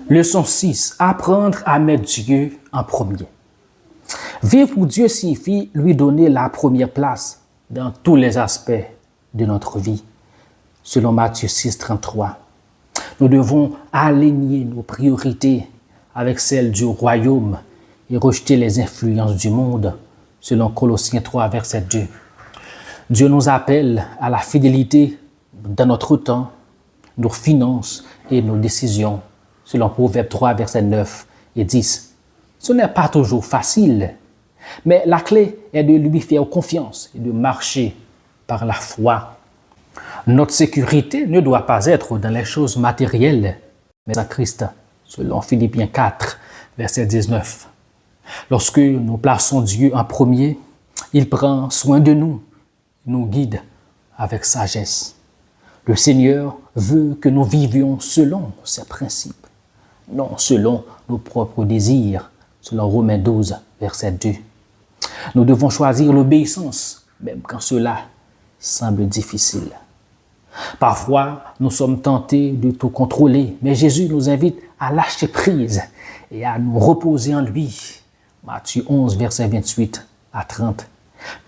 Leçon 6. Apprendre à mettre Dieu en premier. Vivre pour Dieu signifie lui donner la première place dans tous les aspects de notre vie. Selon Matthieu 6, 33, nous devons aligner nos priorités avec celles du royaume et rejeter les influences du monde, selon Colossiens 3, verset 2. Dieu nous appelle à la fidélité dans notre temps, nos finances et nos décisions, selon Proverbe 3, verset 9 et 10. Ce n'est pas toujours facile, mais la clé est de lui faire confiance et de marcher par la foi. Notre sécurité ne doit pas être dans les choses matérielles, mais en Christ, selon Philippiens 4, verset 19. Lorsque nous plaçons Dieu en premier, il prend soin de nous, nous guide avec sagesse. Le Seigneur veut que nous vivions selon ses principes, non selon nos propres désirs, selon Romains 12, verset 2. Nous devons choisir l'obéissance, même quand cela semble difficile. Parfois, nous sommes tentés de tout contrôler, mais Jésus nous invite à lâcher prise et à nous reposer en lui. Matthieu 11, verset 28 à 30.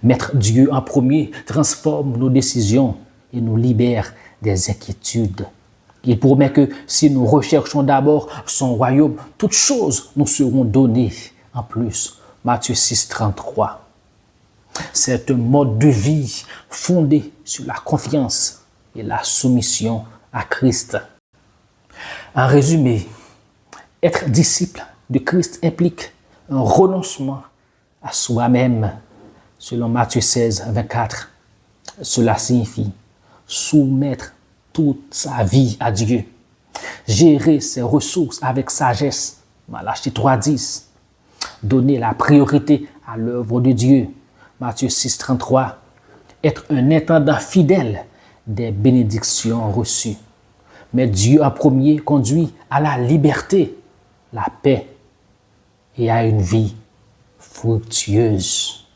Mettre Dieu en premier transforme nos décisions et nous libère des inquiétudes. Il promet que si nous recherchons d'abord son royaume, toutes choses nous seront données en plus. Matthieu 6, 33. C'est un mode de vie fondé sur la confiance et la soumission à Christ. En résumé, être disciple de Christ implique un renoncement à soi-même, selon Matthieu 16, 24. Cela signifie soumettre toute sa vie à Dieu, gérer ses ressources avec sagesse, Malachie 3, 10, donner la priorité à l'œuvre de Dieu, Matthieu 6, 33, être un intendant fidèle des bénédictions reçues. Mais Dieu en premier conduit à la liberté, la paix et à une vie fructueuse.